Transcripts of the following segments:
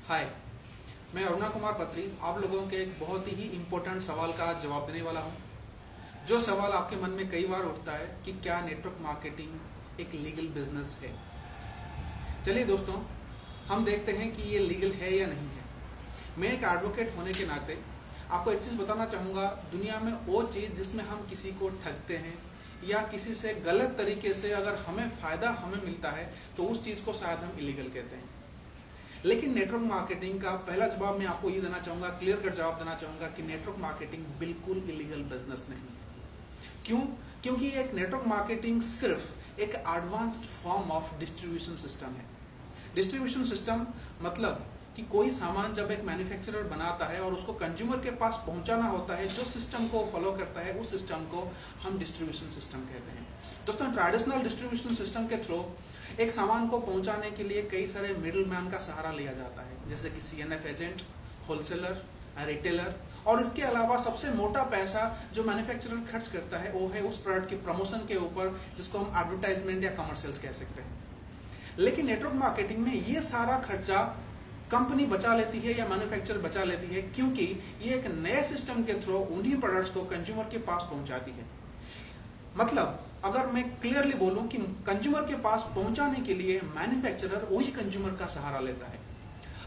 हाय, मैं अरुणा कुमार पत्री आप लोगों के एक बहुत ही इम्पोर्टेंट सवाल का जवाब देने वाला हूं। जो सवाल आपके मन में कई बार उठता है कि क्या नेटवर्क मार्केटिंग एक लीगल बिजनेस है। चलिए दोस्तों, हम देखते हैं कि ये लीगल है या नहीं है। मैं एक एडवोकेट होने के नाते आपको एक चीज़ बताना चाहूँगा। दुनिया में वो चीज़ जिसमें हम किसी को ठगते हैं या किसी से गलत तरीके से अगर हमें फ़ायदा मिलता है तो उस चीज़ को शायद हम इलीगल कहते हैं। लेकिन नेटवर्क मार्केटिंग का पहला जवाब मैं आपको ये देना चाहूंगा, क्लियर कट जवाब देना चाहूंगा कि नेटवर्क मार्केटिंग बिल्कुल इलीगल बिजनेस नहीं है। क्यों? क्योंकि एक नेटवर्क मार्केटिंग सिर्फ एक advanced form of distribution system है। डिस्ट्रीब्यूशन सिस्टम मतलब कि कोई सामान जब एक मैन्युफैक्चरर बनाता है और उसको कंज्यूमर के पास पहुंचाना होता है, जो सिस्टम को फॉलो करता है उस सिस्टम को हम डिस्ट्रीब्यूशन सिस्टम कहते हैं। दोस्तों, ट्रेडिशनल डिस्ट्रीब्यूशन सिस्टम के थ्रू एक सामान को पहुंचाने के लिए कई सारे मिडिल मैन का सहारा लिया जाता है, जैसे कि CNF एजेंट, होलसेलर, रिटेलर, और इसके अलावा सबसे मोटा पैसा जो मैन्युफैक्चरर खर्च करता है वो है उस प्रोडक्ट की प्रमोशन के ऊपर, जिसको हम एडवर्टाइजमेंट या कमर्शियल्स कह सकते हैं। लेकिन नेटवर्क मार्केटिंग में ये सारा खर्चा कंपनी बचा लेती है या मैन्युफैक्चरर बचा लेती है, क्योंकि ये एक नए सिस्टम के थ्रू उन्हीं प्रोडक्ट्स को कंज्यूमर के पास पहुंचाती है। मतलब अगर मैं क्लियरली बोलूं कि कंज्यूमर के पास पहुंचाने के लिए मैन्युफैक्चरर वही कंज्यूमर का सहारा लेता है।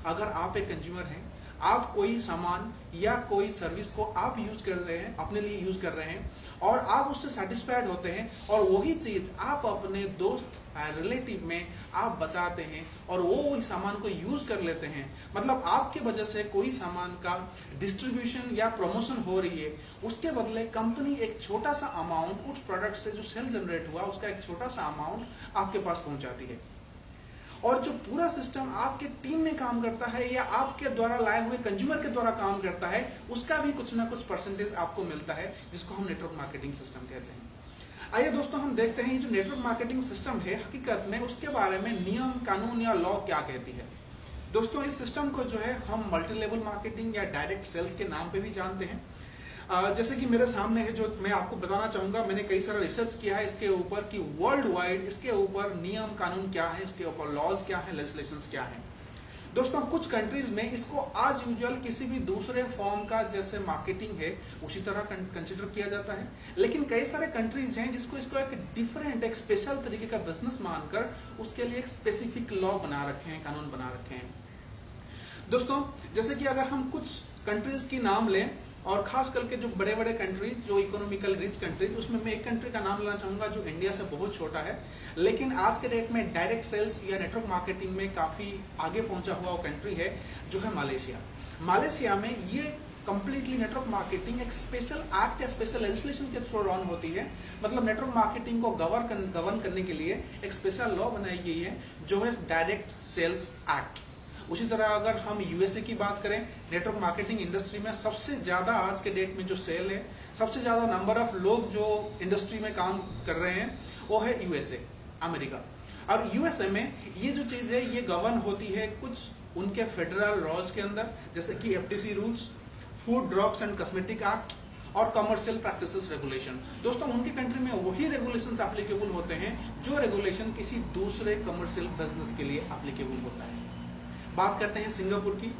अगर आप एक कंज्यूमर हैं, आप कोई सामान या कोई सर्विस को आप यूज कर रहे हैं, अपने लिए यूज कर रहे हैं और आप उससे सेटिस्फाइड होते हैं और वही चीज आप अपने दोस्त रिलेटिव में आप बताते हैं और वो वही सामान को यूज कर लेते हैं, मतलब आपके वजह से कोई सामान का डिस्ट्रीब्यूशन या प्रमोशन हो रही है, उसके बदले कंपनी एक छोटा सा अमाउंट उस प्रोडक्ट से जो सेल जनरेट हुआ उसका एक छोटा सा अमाउंट आपके पास पहुंचाती है। और जो पूरा सिस्टम आपके टीम में काम करता है या आपके द्वारा लाए हुए कंज्यूमर के द्वारा काम करता है, उसका भी कुछ ना कुछ परसेंटेज आपको मिलता है, जिसको हम नेटवर्क मार्केटिंग सिस्टम कहते हैं। आइए दोस्तों, हम देखते हैं ये जो नेटवर्क मार्केटिंग सिस्टम है हकीकत में उसके बारे में नियम कानून या लॉ क्या कहती है। दोस्तों, इस सिस्टम को जो है हम मल्टी लेवल मार्केटिंग या डायरेक्ट सेल्स के नाम पे भी जानते हैं। जैसे कि मेरे सामने है, जो मैं आपको बताना चाहूंगा, मैंने कई सारा रिसर्च किया है इसके ऊपर कि वर्ल्ड वाइड इसके ऊपर नियम कानून क्या है, इसके ऊपर लॉज क्या है, लेजिस्लेशंस क्या है। दोस्तों, कुछ कंट्रीज में इसको आज यूजुअल किसी भी दूसरे फॉर्म का जैसे मार्केटिंग है उसी तरह कंसिडर किया जाता है, लेकिन कई सारे कंट्रीज हैं जिसको इसको एक डिफरेंट, एक स्पेशल तरीके का बिजनेस मानकर उसके लिए एक स्पेसिफिक लॉ बना रखे हैं, कानून बना रखे हैं। दोस्तों, जैसे कि अगर हम कुछ कंट्रीज की नाम लें और खास करके जो बड़े बड़े कंट्री, जो इकोनॉमिकल रिच कंट्रीज, उसमें मैं एक कंट्री का नाम लेना चाहूंगा जो इंडिया से बहुत छोटा है, लेकिन आज के डेट में डायरेक्ट सेल्स या नेटवर्क मार्केटिंग में काफी आगे पहुंचा हुआ वो कंट्री है, जो है मालयशिया। मालयशिया में ये कंप्लीटली नेटवर्क मार्केटिंग एक स्पेशल एक्ट या स्पेशल लेजिस्लेशन के थ्रू रन होती है। मतलब नेटवर्क मार्केटिंग को गवर्न करने के लिए एक स्पेशल लॉ बनाई गई है, जो है डायरेक्ट सेल्स एक्ट। उसी तरह अगर हम USA की बात करें, नेटवर्क मार्केटिंग इंडस्ट्री में सबसे ज्यादा आज के डेट में जो सेल है, सबसे ज्यादा नंबर ऑफ लोग जो इंडस्ट्री में काम कर रहे हैं, वो है USA, अमेरिका। और USA में ये जो चीज है ये गवर्न होती है कुछ उनके फेडरल लॉज के अंदर, जैसे कि FTC rules, food drugs and cosmetic act और कमर्शियल प्रैक्टिसेस रेगुलेशन। दोस्तों, उनकी कंट्री में वही रेगुलेशंस एप्लीकेबल होते हैं जो रेगुलेशन किसी दूसरे कमर्शियल बिजनेस के लिए एप्लीकेबल होता है। बात करते हैं सिंगापुर की।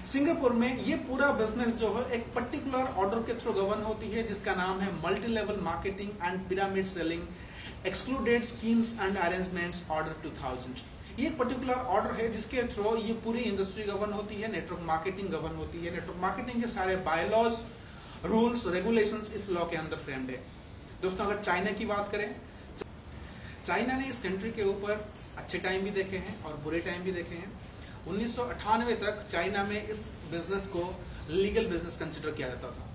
सिंगापुर में ये पूरा बिजनेस जो है एक पर्टिकुलर ऑर्डर के थ्रू गवर्न होती है, जिसका नाम है multi level marketing and pyramid selling excluded schemes and arrangements order 2000। ये पर्टिकुलर ऑर्डर है जिसके थ्रू ये पूरी इंडस्ट्री गवर्न होती है, नेटवर्क मार्केटिंग गवर्न होती है। नेटवर्क मार्केटिंग के सारे बायलॉज, रूल्स, रेगुलेशंस इस लॉ के अंदर फ्रेम्ड है। दोस्तों, अगर चाइना की बात करें, चाइना ने इस कंट्री के ऊपर अच्छे टाइम भी देखे हैं और बुरे टाइम भी देखे हैं। 1998 तक चाइना में इस बिजनेस को लीगल बिजनेस कंसिडर किया जाता था,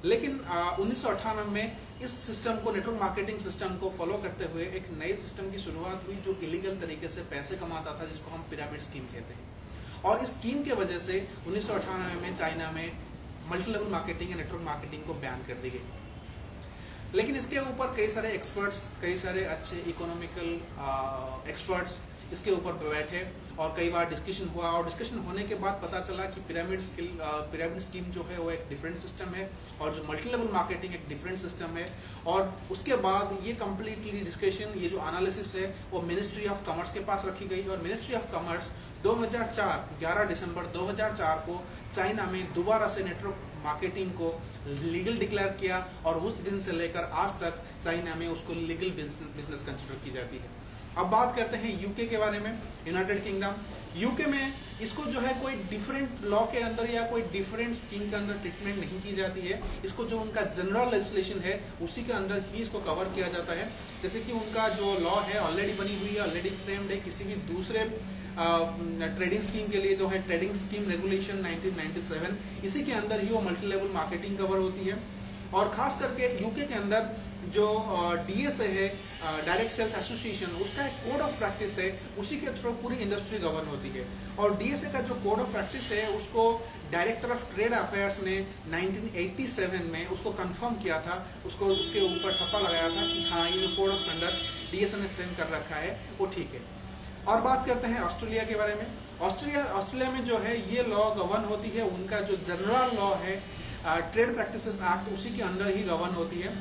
लेकिन 1998 में इस सिस्टम को, नेटवर्क मार्केटिंग सिस्टम को फॉलो करते हुए एक नए सिस्टम की शुरुआत हुई जो इलीगल तरीके से पैसे कमाता था, जिसको हम पिरामिड स्कीम कहते हैं। और इस स्कीम के वजह से 1998 में चाइना में मल्टी लेवल मार्केटिंग या नेटवर्क मार्केटिंग को बैन कर दी गई। लेकिन इसके ऊपर कई सारे एक्सपर्ट्स, कई सारे अच्छे इकोनॉमिकल एक्सपर्ट्स इसके ऊपर बैठे और कई बार डिस्कशन हुआ, और डिस्कशन होने के बाद पता चला कि पिरामिड स्कीम जो है वो एक डिफरेंट सिस्टम है और जो मल्टी लेवल मार्केटिंग एक डिफरेंट सिस्टम है। और उसके बाद ये कंप्लीटली डिस्कशन, ये जो एनालिसिस है वो मिनिस्ट्री ऑफ कॉमर्स के पास रखी गई और मिनिस्ट्री ऑफ कॉमर्स 2004 11 दिसंबर 2004 को चाइना में दोबारा से नेटवर्क मार्केटिंग को लीगल डिक्लेयर किया और उस दिन से लेकर आज तक चाइना में उसको लीगल बिजनेस कंसिडर की जाती है। अब बात करते हैं यूके के बारे में, यूनाइटेड किंगडम। यूके में इसको जो है कोई डिफरेंट लॉ के अंदर या कोई डिफरेंट स्कीम के अंदर ट्रीटमेंट नहीं की जाती है। इसको जो उनका जनरल लेजिस्लेशन है उसी के अंदर ही इसको कवर किया जाता है। जैसे कि उनका जो लॉ है ऑलरेडी बनी हुई है, ऑलरेडी फ्रेम्ड है। किसी भी दूसरे ट्रेडिंग स्कीम के लिए जो है ट्रेडिंग स्कीम रेगुलेशन 1997, इसी के अंदर ही वो मल्टी लेवल मार्केटिंग कवर होती है। और खास करके यूके के अंदर जो डीएसए है, डायरेक्ट सेल्स एसोसिएशन, उसका एक कोड ऑफ प्रैक्टिस है, उसी के थ्रू पूरी इंडस्ट्री गवर्न होती है। और डीएसए का जो कोड ऑफ प्रैक्टिस है उसको डायरेक्टर ऑफ ट्रेड अफेयर्स ने 1987 में उसको कंफर्म किया था, उसको उसके ऊपर ठप्पा लगाया था कि हाँ ये कोड ऑफ कंडक्ट डीएसए ने फ्रेम कर रखा है वो ठीक है। और बात करते हैं ऑस्ट्रेलिया के बारे में। ऑस्ट्रेलिया में जो है ये लॉ गवर्न होती है, उनका जो जनरल लॉ है ट्रेड प्रैक्टिसेस एक्ट, उसी के अंदर ही गवर्न होती है।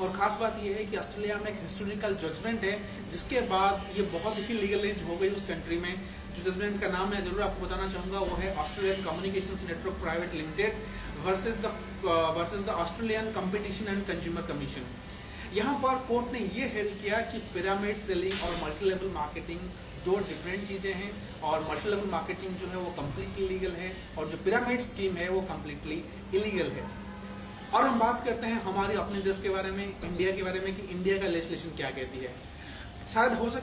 और खास बात यह है कि ऑस्ट्रेलिया में एक हिस्टोरिकल जजमेंट है जिसके बाद ये बहुत ही लीगलाइज हो गई उस कंट्री में। जो जजमेंट का नाम मैं जरूर आपको बताना चाहूंगा वो है Australian communications network private limited versus the Australian competition and consumer commission. यहाँ पर कोर्ट ने ये हेल्ड किया कि पिरामिड सेलिंग और मल्टी लेवल मार्केटिंग दो डिफरेंट चीजें हैं और मल्टी लेवल मार्केटिंग जो है वो कम्प्लीटली लीगल है और जो पिरामिड स्कीम है वो कम्प्लीटली इलीगल है। और हम बात करते हैं हमारे अपने देश के बारे में, इंडिया के बारे में, कि इंडिया का लेजिस्लेशन क्या कहती है। शायद हो सकता